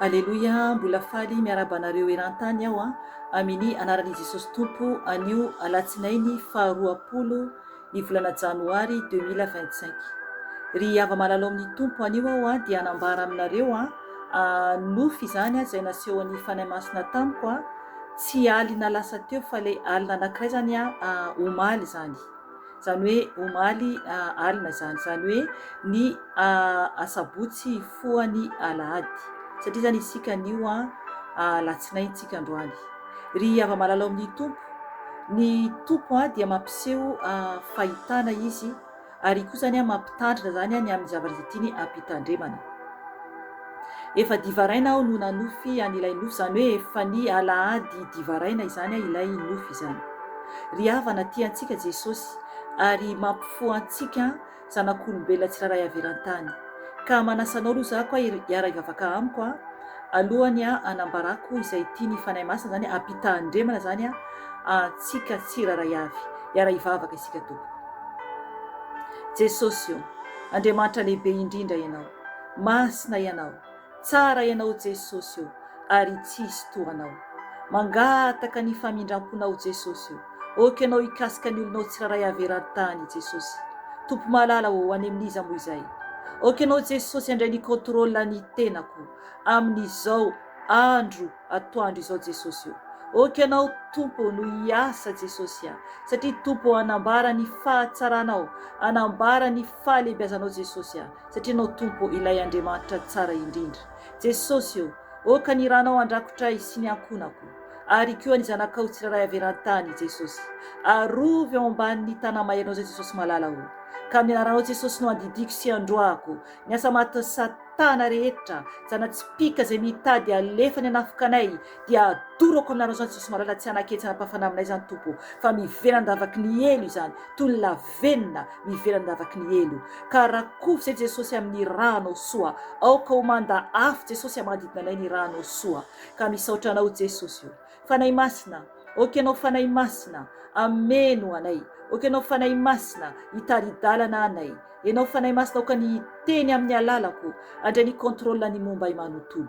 Aleluia, mbola faly miaraba anareo eran-tany aho amin'ny anaran'i Jesosy Tompo anio alatsinainy faharoapolo ny volana janoary 2025. Ry ava-malalo amin'ny tompo anio aho dia anambara aminareo nofy izany izay naseho an'ny fanahy masina tamiko tsy alina lasa teo fa ilay alina anankiray zany omaly zany. Zany hoe omaly alina zany, zany hoe ny asabotsy foan'ny alahady. Satria zany isika anio latsinaintsika androany. Ry ava-malalo amin'ny tompo, ny tompo dia mampiseho fahitana izy ary koa zany mampitandrina zany ny amin'ny zavatra tiany ampitandremana. Efa divaraina aho no nanofy an'ilay nofy, zany hoe efa ny alahady divaraina izany ilay nofy izany. Ry havana tiantsika Jesosy ary mampifoha antsika zanak'olombelona tsiraray averan-tany. Ka manasanao aloha zako hiara hivavaka amiko alohany anambarako izay tiany fanahy masina zany ampitandremana zany antsika tsiraray avy. Hiara hivavaka isika tompoko. Jesosy Andriamanitra lehibe indrindra ianao, masina ianao, tsara ianao Jesosy ary tsisy tohanao. Mangataka ny famindramponao Jesosy oka ianao hikasika ny olonao tsiraray averan-tany Jesosy. Tompo malala any amin'iza moa izay. Oka ianao Jesosy andray ny contrôle ny tenako amin'izao andro atoandro izao Jesosy. Oka ianao Tompo no hiasa Jesosy satria Tompo anambara ny fahatsaranao, anambara ny fahalehibiazanao Jesosy satria ianao Tompo ilay Andriamanitra tsara indrindra. Jesosy oka ny ranao andrakotray sy ny ankonako ary koa ny zanakao tsiraray averan-tany Jesosy. Arovy ao ambanin'ny tanàmaheranao zay Jesosy malala ka amin'ny anaranao Jesosy no andidiko sy androako ny asa maty satana rehetra, zanatsipika zay mitady alefany hanafoka anay dia adorako aminareo zany Jesosy malala, tsy hanaketsana hampafana aminay zany Tompo fa mivelan-davaky ny elo izany, toy la venona mivelan-davaky ny elo. Ka rakofy zay Jesosy amin'ny ranao soa, aoka ho manda afo Jesosy manodidina anay ny ranao soa. Ka misaotra anao Jesosy fanahy masina, oka ianao fanahy masina ameno anay, oka ianao fanahy masina hitaridalana anay, ianao fanahy masina oka ny teny amin'ny alalako andray ny contrôle ny momba manontolo.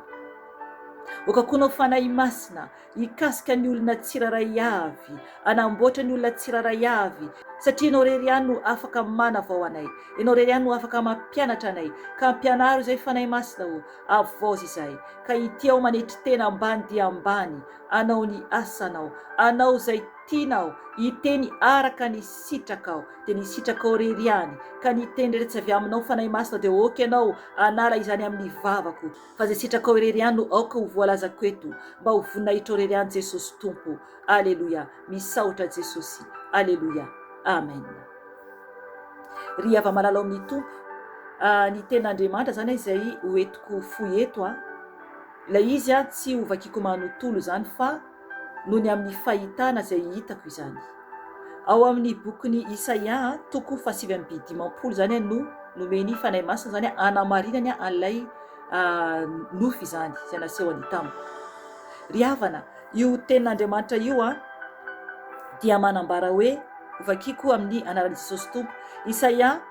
Oka koa ianao fanahy masina hikasika ny olona tsiraray avy, anamboatra ny olona tsiraray avy satria ianao rery ihany no afaka manavao anay, ianao rery ihany no afaka mampianatra anay. Ka ampianaro izay fanahy masina avozy izay ka ity ao manetry tena ambany dia ambany anao ny asanao, anao zay tianao hiteny araka ny sitrakao dia ny sitrakao rery ihany. Ka ny teny rehetra tsy avy aminao fanahy masina dia oka ianao anala izany amin'ny vavako fa zay sitrakao rery ihany no aoka ho voalazako eto mba ho voninahitra rery ihany Jesosy Tompo. Aleluia, misaotra Jesosy. Aleluia, amen. Ry ava-malalo amin'ny Tompo, ny ten'Andriamanitra zany izay hoentiko foy eto ilay izy tsy ho vakiko manontolo zany fa noho ny amin'ny fahitana izay hitako izany. Ao amin'ny bokyny Isaia toko 7:10 zany no nomeny fanahy masina zany anamarinany an'ilay nofy zany izay naseho any tamiko. Ry havana, io tenin'Andriamanitra io dia manambara hoe vakiko amin'ny anaran'i Jesosy Tompo. Isaia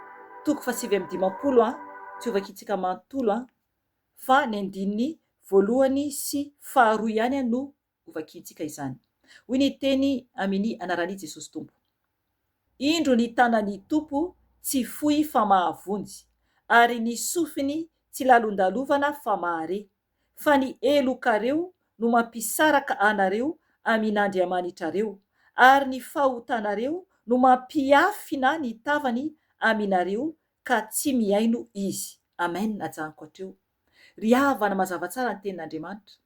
toko 7:10 tsy ho vakitsika manontolo fa ny andininy voalohany sy faharoa ihany no hovakintsika izany. Hoy ny teny amin'ny anaran'i Jesosy Tompo. Indro ny tanan'ny Tompo tsy fohy fa mahavonjy ary ny sofiny tsy lalondalovana fa mahare, fa ny elokareo no mampisaraka anareo amin'andry amanitrareo ary ny fahotanareo no mampiafina ny tavany aminareo ka tsy miaino izy. Amen. Najanoko hatreo. Ry havana mazava tsara ny tenin'Andriamanitra.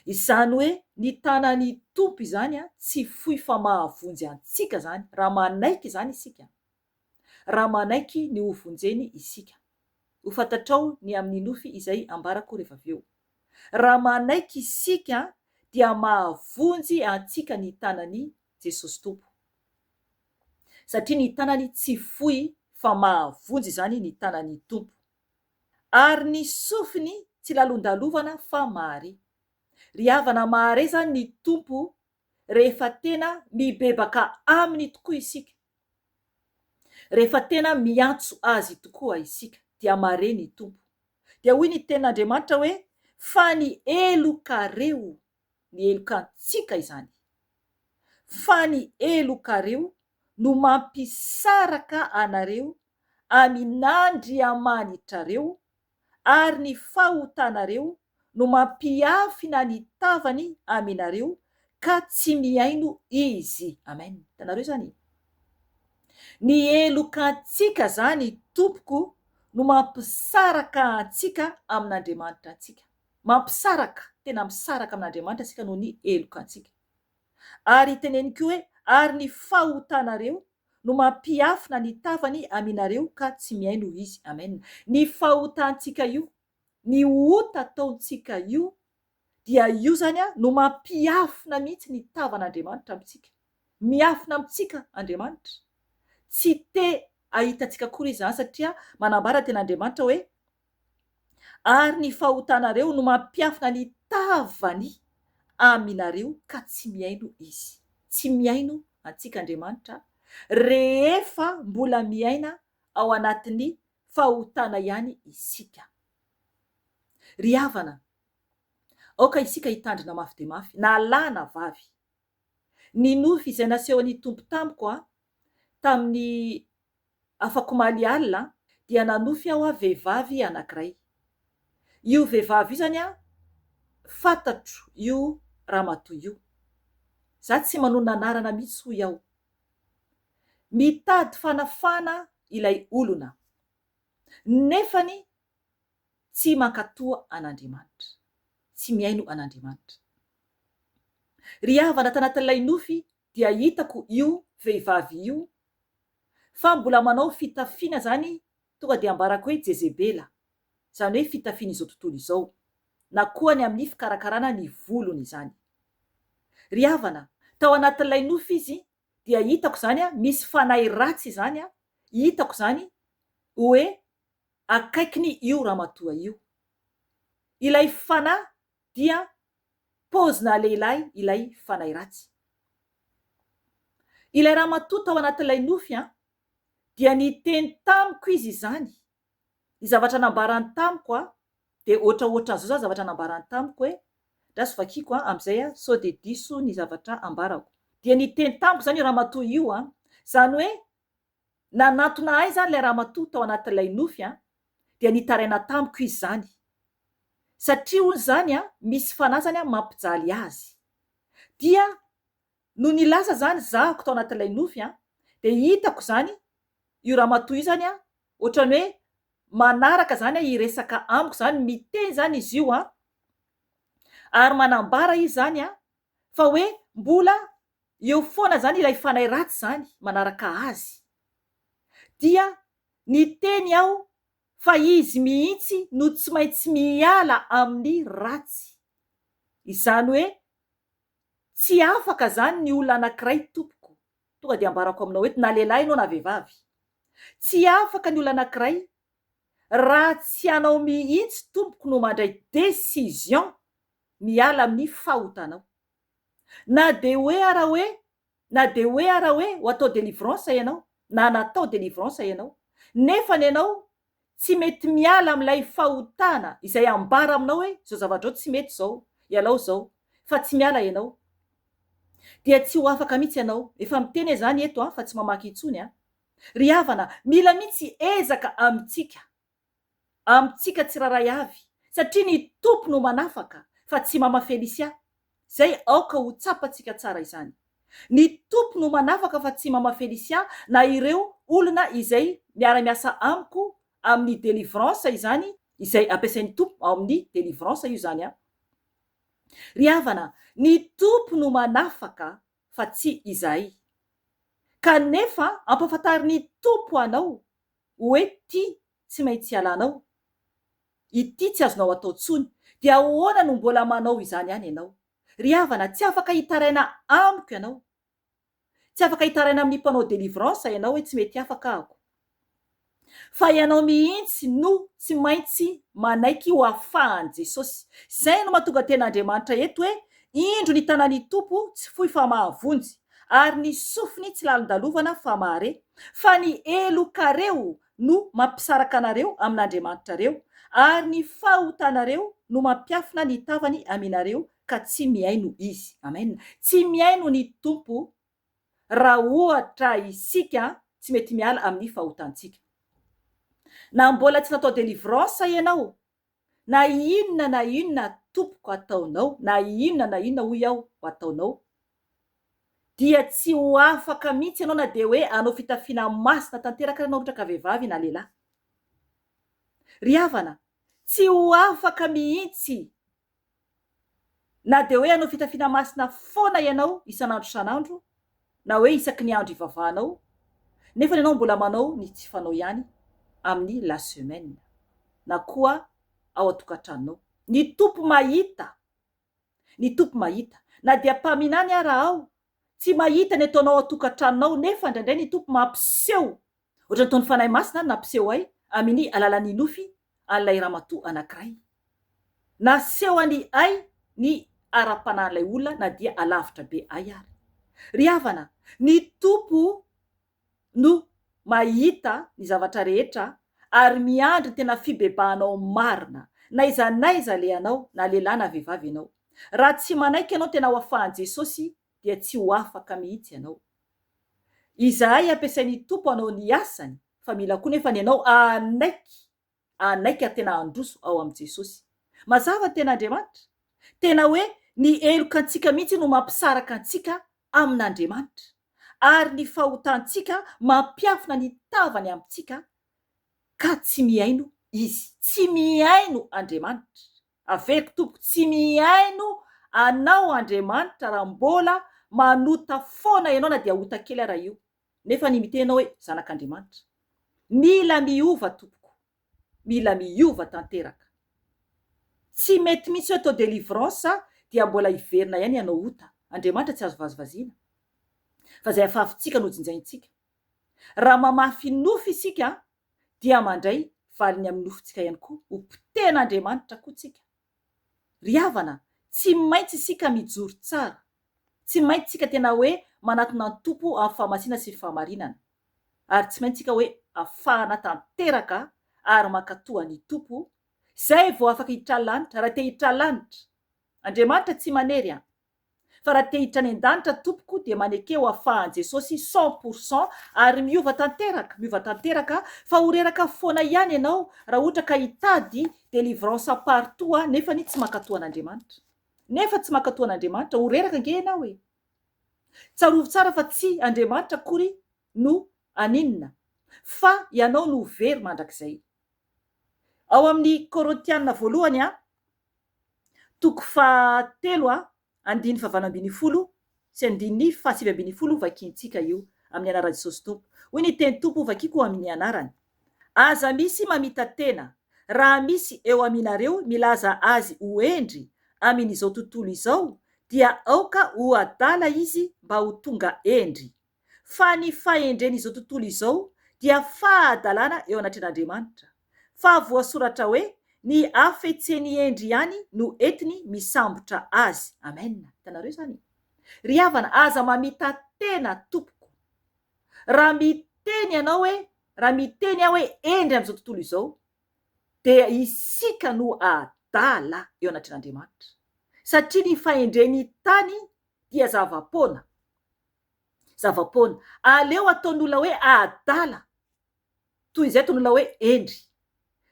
Izany hoe ny tanan'ny Tompo izany tsy fohy fa mahavonjy antsika zany, raha manaiky zany isika, raha manaiky ny hovonjeny isika. Ho fantatrao ny amin'ny nofy izay ambarako rehefa avy eo. Raha manaiky isika dia mahavonjy antsika ny tanan'ny Jesosy Tompo. Satria ny tanany tsy fohy fa mahavonjy zany ny tanan'ny Tompo. Ary ny sofiny tsy lalondalovana fa mahare. Ry havana, mahare zany ny Tompo rehefa tena mibebaka aminy tokoa isika, rehefa tena miantso azy tokoa isika dia mahare ny Tompo. Dia hoy ny tenin'Andriamanitra hoe fa ny elokareo, ny elokantsika izany, fa ny elokareo no mampisaraka anareo amin'andriamanitrareo, ary ny fahotanareo no mampiafina ny tavany aminareo ka tsy miaino izy. Amen. Tanareo zany, ny elokantsika zany tompoko no mampisaraka antsika amin'Andriamanitra antsika, mampisaraka, tena misaraka amin'Andriamanitra antsika noho ny elokantsika. Ary teneniko hoe ary ny fahotanareo no mampiafina ny tavany aminareo ka tsy miaino izy. Amen. Ny fahotantsika io, ny ota ataontsika io, dia io zany no mampiafina mihitsy ny tavan'Andriamanitra amintsika, miafina amintsika Andriamanitra. Tsy te ahitantsika kory izany satria manambara tena Andriamanitra hoe ary ny fahotanareo no mampiafina ny tavany aminareo ka tsy miaino izy. Tsy miaino antsika Andriamanitra rehefa mbola miaina ao anatin'ny fahotana ihany isika. Ry havana, aoka isika hitandrina mafy de mafy, na lahy na vavy. Ny nofy izay naseho ny tompo tamiko tamin'ny afako maly alina dia nanofy aho vehivavy anankiray. Io vehivavy io zany fantatro io ramatoa io. Za tsy manona anarana mihitsy hoy aho. Mitady fanafana ilay olona, nefany tsy mankatoa an'Andriamanitra, tsy miaino an'Andriamanitra. Ry havana, tanatin'ilay nofy dia hitako io vehivavy io fa mbola manao fitafiana zany, tonga de ambarako hoe Jezebela, zany hoe fitafiana izao tontolo izao, na koa ny amin'ny fikarakarana ny volony izany. Ry havana, tao anatin'ilay nofy izy dia hitako zany misy fanahy ratsy zany hitako zany hoe akaikiny io ramatoa io. Ilay fanahy dia pozina lehilahy ilay fanahy ratsy. Ilay ramatoa tao anatin'ilay nofy dia niteny tamiko izy zany, ny zavatra nambarany tamiko de ohatraohatran'izao zany zavatra nambarany tamiko hoe rasy vakiako am'izay sao de diso ny zavatra ambarako. Dia niteny tamiko zany io ramatoa io zany hoe nanatona ahy zany ilay ramatoa tao anatin'ilay nofy dia nitaraina tamiko izy zany, satria hoy zany misy fanahy zany mampijaly azy. Dia no nilasa zany zahako tao anatin'ilay nofy de hitako zany io ramatoa io zany ohatrany hoe manaraka zany iresaka amiko zany, miteny zany izy io ary manambara izy zany fa hoe mbola eo foana zany ilay fanahy ratsy zany manaraka azy. Dia niteny aho fa izy mihitsy no tsy maintsy miala amin'ny ratsy. Izany hoe tsy afaka zany ny olona anankiray tompoko. Tonga de ambarako aminao hoe na lehilahy ianao na vehivavy, tsy afaka ny olona anankiray raha tsy anao mihitsy tompoko no mandray décision miala amin'ny fahotanao. Na de hoe ara hoe ho atao délivrance ianao, na natao délivrance ianao, nefa ny ianao tsy mety miala amin'ilay fahotana izay ambara aminao hoe zao zavatra tsy mety zao, ialao zao, fa tsy miala ianao. Dia tsy ho afaka mihitsy ianao. Efa miteny zany eto fa tsy mamaky intsony Ry havana, mila mihitsy ezaka amintsika tsiraray avy, satria ny tompo no manafaka fa tsy mama Felicia. Zay aoka ho tsapantsika tsara izany. Ny tompo no manafaka fa tsy mama Felicia na ireo olona izay miara-miasa amiko amin'ny délivrance izany, izay ampiasain'ny tompo ao amin'ny délivrance io zany Ry havana, ny tompo no manafaka fa tsy izahay. Kanefa ampafantarin'ny tompo anao hoe ty tsy maintsy ialanao, ity tsy azonao atao tsony, dia ahoana no mbola manao izany ihany ianao? Ry havana, tsy afaka hitaraina amiko ianao, tsy afaka hitaraina amin'ny mpanao délivrance ianao hoe tsy mety afaka ahako, fa ianao mihitsy no tsy maintsy manaiky ho afahan'i Jesosy. Zay no mahatonga ten'Andriamanitra eto hoe indro ny tanan'ny tompo tsy fohy fa mahavonjy, ary ny sofiny tsy lalin-dalovana fa mahare, fa ny elokareo no mampisaraka anareo amin'Andriamanitra reo, ary ny fahotanareo no mampiafina ny tavany aminareo ka tsy miaino izy. Amen. Tsy miaino ny tompo raha ohatra isika tsy mety miala amin'ny fahotantsika. Na mbola tsy natao délivrance ianao, na inona tompoko ataonao, na inona hoy aho ataonao, dia tsy ho afaka mihitsy ianao na de hoe anao fitafiana masina tanteraka ianao ohatra ka vehivavy na lehilahy. Ry havana, tsy ho afaka mihitsy na de hoe anao fitafiana masina foana ianao isan'andro isan'andro, na hoe isaky ny andro ivavahanao, nefa ianao mbola manao ny tsy fanao ihany amin'ny la semaine na koa ao atokantranonao. Ny tompo mahita, na dia mpaminany ara ao, tsy mahita ny ataonao atokantranonao, nefa indraindray ny tompo mampiseho, ohatra ny taon'ny fanahy masina nampiseho ahy amin'ny alalan'ny nofy an'ilay ramatoa anankiray, naseho any ahy ny ara-panahin'ilay olona na dia alavitra be ahy ary. Ry havana, ny tompo no mahita ny zavatra rehetra ary miandry tena fibebahanao marina, na iza le anao na lehilahy na vehivavy ianao. Raha tsy manaiky ianao tena ho afahan'i Jesosy dia tsy ho afaka mihitsy ianao. Izahay ampiasain'ny tompo anao ny asany, fa mila koa nefa ny ianao anaiky ary tena androso ao amin'i Jesosy. Mazava tena Andriamanitra, tena hoe ny elokantsika mihitsy no mampisaraka antsika amin'Andriamanitra, ary ny fahotantsika mampiafina ny tavany amintsika ka tsy miaino izy, tsy miaino Andriamanitra. Averiko tompo, tsy miaino anao Andriamanitra raha mbola manota foana ianao na dia ota kely raha io, nefa ny mitenao hoe zanak'Andriamanitra. Mila miova tompoko, mila miova tanteraka. Tsy mety mihitsy hoe atao délivrance dia mbola hiverina ihany ianao ota. Andriamanitra tsy azo vazivaziana, fa zay afahafintsika no jinjaintsika. Raha mamafy nofy isika dia mandray valiny amin'ny nofintsika ihany koa, ho poten'Andriamanitra koa tsika. Ry havana, tsy maintsy isika mijoro tsara, tsy maintsy isika tena hoe manatona ny tompo amin'ny fahamasina sy fahamarinana, ary tsy maintsy isika hoe afahana tanteraka ary mankatoa ny tompo, zay vao afaka hiditra lanitra. Raha te hiditra lanitra, Andriamanitra tsy manery fa raha te hiditra any an-danitra tompoko dia manekeo afahan'i Jesosy 100% ary miova tanteraka, fa ho reraka foana ihany ianao raha ohatra ka hitady délivrance partout nefa ny tsy mankatoa an'Andriamanitra. Ho reraka nge ianao e. Tsarovo tsara fa tsy Andriamanitra akory no aninona, fa ianao no very mandrakizay. Ao amin'ny Korintiana voalohany 7:7-10 sy 7:10 vakiantsika io amin'ny anaran'i Jesosy Tompo. Hoy ny teny Tompo vakiko amin'ny anarany: aza misy mamita tena, raha misy eo aminareo milaza azy ho endry amin'izao tontolo izao, dia aoka ho adala izy mba ho tonga endry. Fa ny fahendren'izao tontolo izao dia fahadalana eo anatrin'Andriamanitra. Fa voasoratra hoe ny afetseny endry ihany no entiny misambotra azy. Amen. Hitanareo zany. Ry havana, aza mamita tena tompoko. Raha miteny aho hoe endry amin'izao tontolo izao, dia isika no adala eo anatrin'Andriamanitra. Satria ny fahendren'ny tany dia zavapoana. Aleo ataon'olona hoe adala toy izay ataon'olona hoe endry.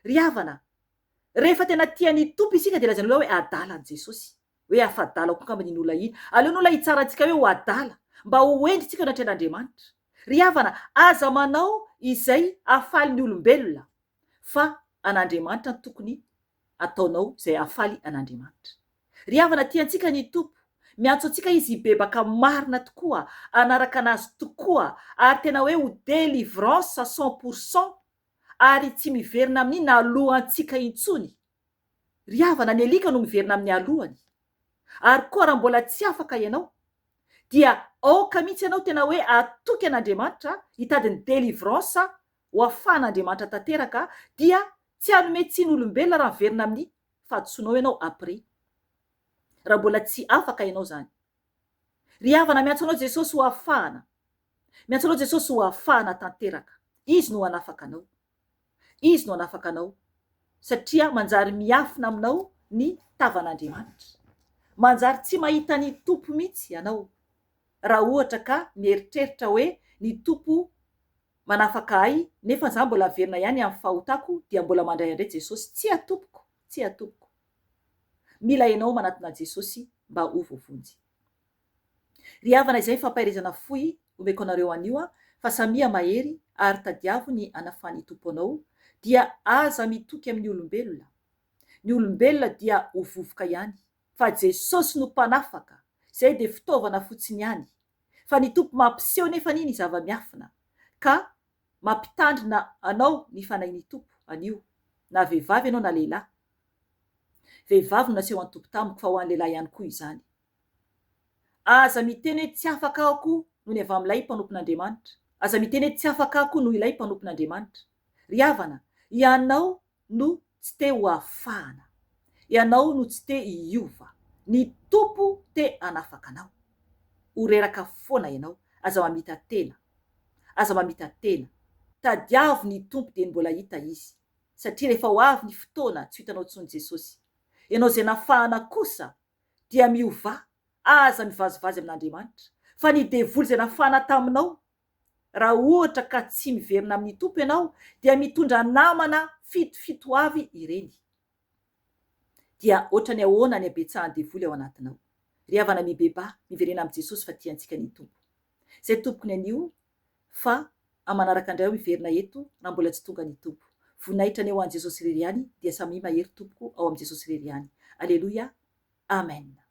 Ry havana, rehefa tena tian'ny tompo isika dia lazan'olona hoe adala an' Jesosy, hoe afadala koa kamba n'olona iny. Aleon'olona hitsarantsika hoe ho adala mba ho endritsika eo anatrin'Andriamanitra. Ry havana, aza manao izay afaly ny olombelona, fa an'Andriamanitra tokony ataonao izay afaly an'Andriamanitra. Ry havana, tiantsika ny tompo, miantso antsika izy hibebaka marina tokoa, anaraka anazy tokoa, ary tena hoe ho délivrance 100%, ary tsy miverina amin'ny alohantsika intsony. Ry havana, ny alika no miverina amin'ny alohany. Ary koa raha mbola tsy afaka ianao, dia aoka mihitsy ianao tena hoe atoky an'Andriamanitra, hitady ny délivrance ho afahan'Andriamanitra tanteraka, dia tsy hanome tsin'olombelona raha miverina amin'ny fahadisoanao ianao après. Raha mbola tsy afaka ianao zany. Ry havana, miantso anao Jesosy ho afahana. Miantso anao Jesosy ho afahana tanteraka. Izy no hanafaka anao. satria manjary miafina aminao ny tavan'Andriamanitra. Manjary tsy mahita ny tompo mihitsy ianao raha ohatra ka mieritreritra hoe ny tompo manafaka ahy nefa za mbola averina ihany amin'ny fahotako dia mbola mandray andray Jesosy. Tsy atompoko, tsy atompoko. Mila ianao manatona Jesosy mba ho voavonjy. Ry havana izay fampahirizana fohy omeko anareo anio fa samia mahery ary tadiavo ny anafany tompo anao dia aza mitoky amin'ny olombelona. Ny olombelona dia ho vovoka ihany fa Jesosy no mpanafaka, izay dia fitaovana fotsiny ihany. Fa ny tompo mampiseho nefa ny zava-miafina ka mampitandrina anao ny fanahin'ny tompo anio, na vehivavy ianao na lehilahy. Vehivavy no naseho an'ny tompo tamiko fa ho an'ny lehilahy ihany koa izany. Aza miteny hoe tsy afaka ako noho ny avy amin'ilay mpanompon'Andriamanitra. Aza miteny hoe tsy afaka ako noho ilay mpanompon'Andriamanitra. Ry havana, ianao no tsy te ho afahana, ianao no tsy te hiova. Ny tompo te hanafaka anao. Ho reraka foana ianao, aza mamita tena, aza mamita tena. Tadiavo ny tompo dia mbola hita izy, satria rehefa ho avy ny fotoana tsy hitanao intsony Jesosy, ianao izay nafahana kosa dia miova, aza mivazivazy amin'Andriamanitra. Fa ny devoly izay nafahana taminao, raha ohatra ka tsy miverina amin'ny tompo ianao, dia mitondra namana fitofito avy ireny. Dia ohatra ny ahoana ny abetsahan'ny devoly ao anatinao. Ry havana mibeba, miverena amin'ny Jesosy fa tiantsika ny tompo. Izay tompoko ny anio fa amanaraka indray miverina eto na mbola tsy tonga ny tompo. Voninahitra ny eo an' Jesosy irery ihany dia samy mahery tompoko ao amin'ny Jesosy irery ihany. Aleloia. Amen.